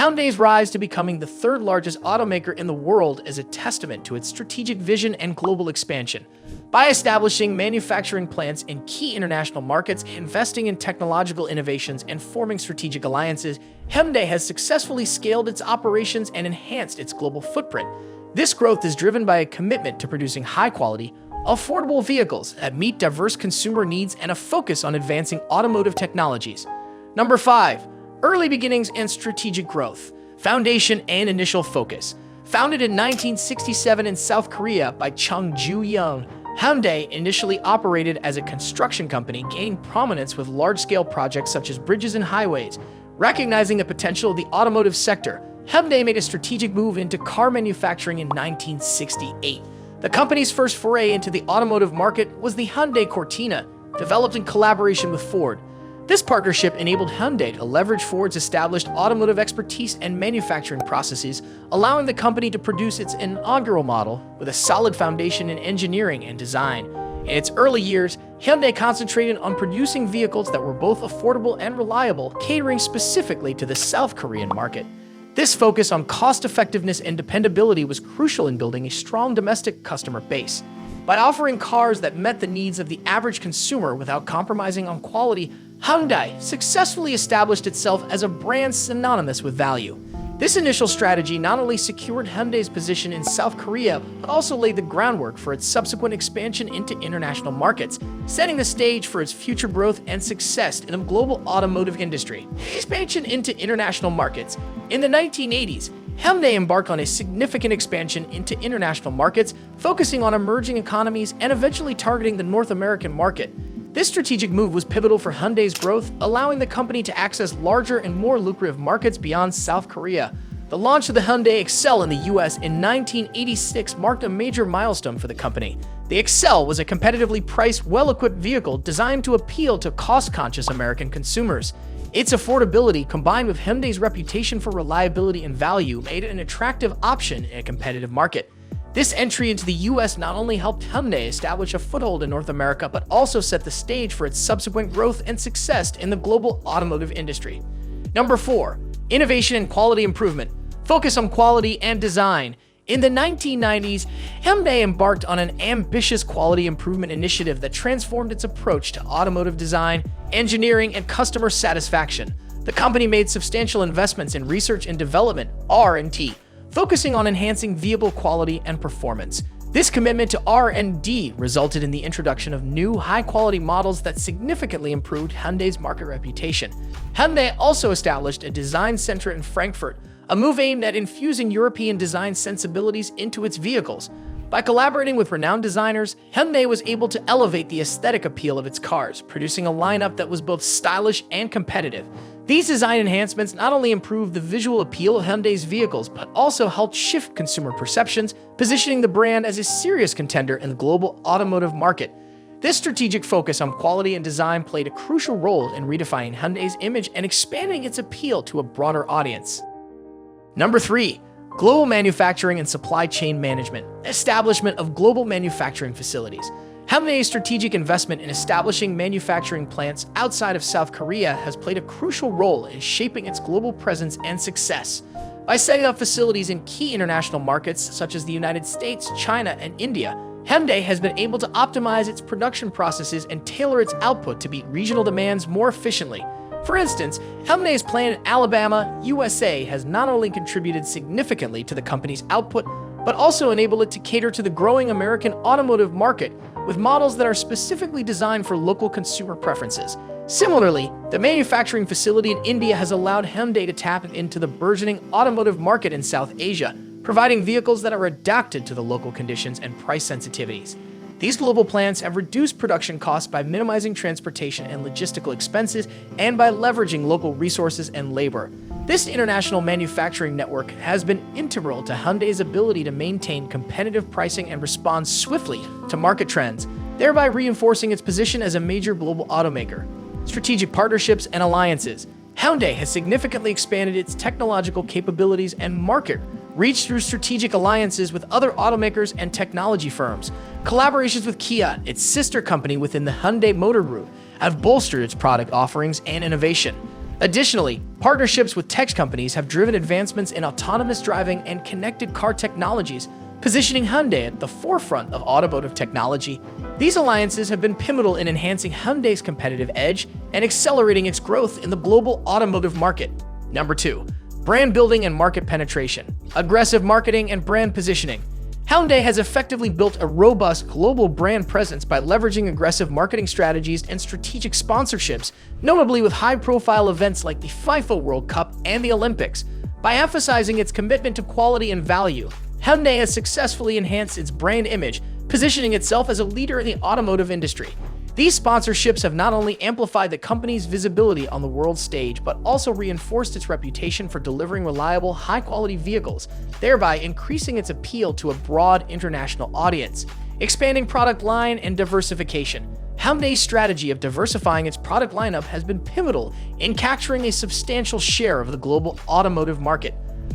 Hyundai's rise to becoming the third largest automaker in the world is a testament to its strategic vision and global expansion. By establishing manufacturing plants in key international markets, investing in technological innovations, and forming strategic alliances, Hyundai has successfully scaled its operations and enhanced its global footprint. This growth is driven by a commitment to producing high-quality, affordable vehicles that meet diverse consumer needs and a focus on advancing automotive technologies. Number 5. Early beginnings and strategic growth. Foundation and initial focus. Founded in 1967 in South Korea by Chung Ju-young, Hyundai initially operated as a construction company, gaining prominence with large-scale projects such as bridges and highways. Recognizing the potential of the automotive sector, Hyundai made a strategic move into car manufacturing in 1968. The company's first foray into the automotive market was the Hyundai Cortina, developed in collaboration with Ford. This partnership enabled Hyundai to leverage Ford's established automotive expertise and manufacturing processes, allowing the company to produce its inaugural model with a solid foundation in engineering and design. In its early years, Hyundai concentrated on producing vehicles that were both affordable and reliable, catering specifically to the South Korean market. This focus on cost-effectiveness and dependability was crucial in building a strong domestic customer base. By offering cars that met the needs of the average consumer without compromising on quality, Hyundai successfully established itself as a brand synonymous with value. This initial strategy not only secured Hyundai's position in South Korea, but also laid the groundwork for its subsequent expansion into international markets, setting the stage for its future growth and success in the global automotive industry. Expansion into international markets. In the 1980s, Hyundai embarked on a significant expansion into international markets, focusing on emerging economies and eventually targeting the North American market. This strategic move was pivotal for Hyundai's growth, allowing the company to access larger and more lucrative markets beyond South Korea. The launch of the Hyundai Excel in the US in 1986 marked a major milestone for the company. The Excel was a competitively priced, well-equipped vehicle designed to appeal to cost-conscious American consumers. Its affordability, combined with Hyundai's reputation for reliability and value, made it an attractive option in a competitive market. This entry into the US not only helped Hyundai establish a foothold in North America, but also set the stage for its subsequent growth and success in the global automotive industry. Number 4. Innovation and quality improvement. Focus on quality and design. In the 1990s, Hyundai embarked on an ambitious quality improvement initiative that transformed its approach to automotive design, engineering, and customer satisfaction. The company made substantial investments in research and development, R&D, focusing on enhancing vehicle quality and performance. This commitment to R&D resulted in the introduction of new, high-quality models that significantly improved Hyundai's market reputation. Hyundai also established a design center in Frankfurt, a move aimed at infusing European design sensibilities into its vehicles. By collaborating with renowned designers, Hyundai was able to elevate the aesthetic appeal of its cars, producing a lineup that was both stylish and competitive. These design enhancements not only improved the visual appeal of Hyundai's vehicles, but also helped shift consumer perceptions, positioning the brand as a serious contender in the global automotive market. This strategic focus on quality and design played a crucial role in redefining Hyundai's image and expanding its appeal to a broader audience. Number 3. Global manufacturing and supply chain management. Establishment of global manufacturing facilities. Hyundai's strategic investment in establishing manufacturing plants outside of South Korea has played a crucial role in shaping its global presence and success. By setting up facilities in key international markets such as the United States, China, and India, Hyundai has been able to optimize its production processes and tailor its output to meet regional demands more efficiently. For instance, Hyundai's plant in Alabama, USA has not only contributed significantly to the company's output, but also enabled it to cater to the growing American automotive market with models that are specifically designed for local consumer preferences. Similarly, the manufacturing facility in India has allowed Hyundai to tap into the burgeoning automotive market in South Asia, providing vehicles that are adapted to the local conditions and price sensitivities. These global plants have reduced production costs by minimizing transportation and logistical expenses and by leveraging local resources and labor. This international manufacturing network has been integral to Hyundai's ability to maintain competitive pricing and respond swiftly to market trends, thereby reinforcing its position as a major global automaker. Strategic partnerships and alliances. Hyundai has significantly expanded its technological capabilities and market reach through strategic alliances with other automakers and technology firms. Collaborations with Kia, its sister company within the Hyundai Motor Group, have bolstered its product offerings and innovation. Additionally, partnerships with tech companies have driven advancements in autonomous driving and connected car technologies, positioning Hyundai at the forefront of automotive technology. These alliances have been pivotal in enhancing Hyundai's competitive edge and accelerating its growth in the global automotive market. Number 2. Brand building and market penetration. Aggressive marketing and brand positioning. Hyundai has effectively built a robust global brand presence by leveraging aggressive marketing strategies and strategic sponsorships, notably with high-profile events like the FIFA World Cup and the Olympics. By emphasizing its commitment to quality and value, Hyundai has successfully enhanced its brand image, positioning itself as a leader in the automotive industry. These sponsorships have not only amplified the company's visibility on the world stage, but also reinforced its reputation for delivering reliable, high-quality vehicles, thereby increasing its appeal to a broad international audience. Expanding product line and diversification. Hyundai's strategy of diversifying its product lineup has been pivotal in capturing a substantial share of the global automotive market.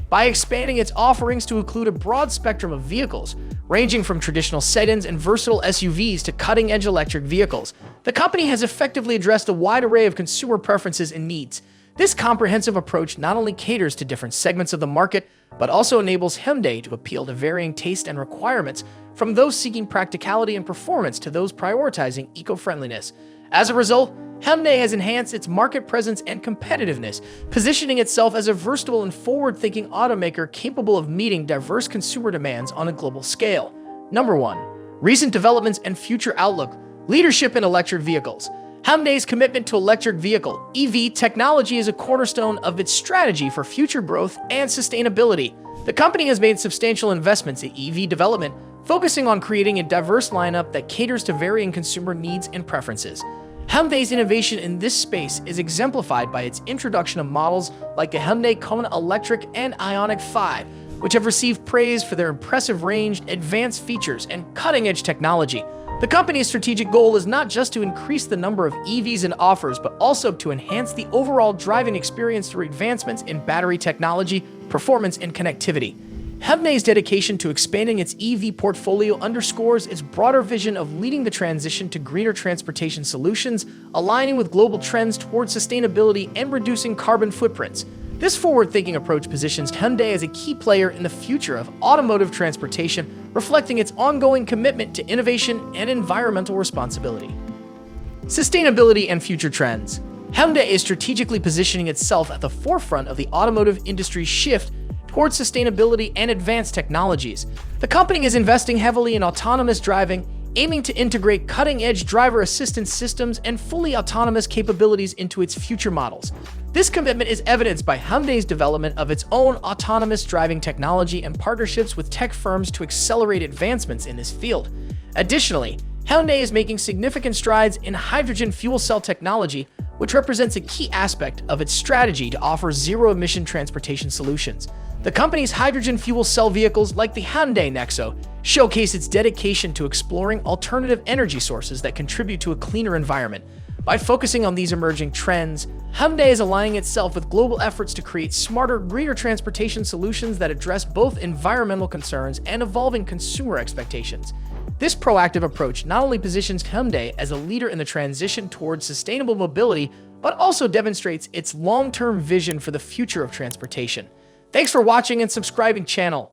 By expanding its offerings to include a broad spectrum of vehicles, ranging from traditional sedans and versatile SUVs to cutting-edge electric vehicles, the company has effectively addressed a wide array of consumer preferences and needs. This comprehensive approach not only caters to different segments of the market, but also enables Hyundai to appeal to varying tastes and requirements, from those seeking practicality and performance to those prioritizing eco-friendliness. As a result, Hyundai has enhanced its market presence and competitiveness, positioning itself as a versatile and forward-thinking automaker capable of meeting diverse consumer demands on a global scale. Number 1. Recent developments and future outlook. Leadership in electric vehicles. Hyundai's commitment to electric vehicle (EV) technology is a cornerstone of its strategy for future growth and sustainability. The company has made substantial investments in EV development, focusing on creating a diverse lineup that caters to varying consumer needs and preferences. Hyundai's innovation in this space is exemplified by its introduction of models like the Hyundai Kona Electric and Ioniq 5, which have received praise for their impressive range, advanced features, and cutting-edge technology. The company's strategic goal is not just to increase the number of EVs it offers, but also to enhance the overall driving experience through advancements in battery technology, performance, and connectivity. Hyundai's dedication to expanding its EV portfolio underscores its broader vision of leading the transition to greener transportation solutions, aligning with global trends towards sustainability and reducing carbon footprints. This forward-thinking approach positions Hyundai as a key player in the future of automotive transportation, reflecting its ongoing commitment to innovation and environmental responsibility. Sustainability and future trends. Hyundai is strategically positioning itself at the forefront of the automotive industry's shift towards sustainability and advanced technologies. The company is investing heavily in autonomous driving, aiming to integrate cutting-edge driver assistance systems and fully autonomous capabilities into its future models. This commitment is evidenced by Hyundai's development of its own autonomous driving technology and partnerships with tech firms to accelerate advancements in this field. Additionally, Hyundai is making significant strides in hydrogen fuel cell technology, which represents a key aspect of its strategy to offer zero-emission transportation solutions. The company's hydrogen fuel cell vehicles, like the Hyundai Nexo, showcase its dedication to exploring alternative energy sources that contribute to a cleaner environment. By focusing on these emerging trends, Hyundai is aligning itself with global efforts to create smarter, greener transportation solutions that address both environmental concerns and evolving consumer expectations. This proactive approach not only positions Hyundai as a leader in the transition towards sustainable mobility, but also demonstrates its long-term vision for the future of transportation. Thanks for watching and subscribing channel.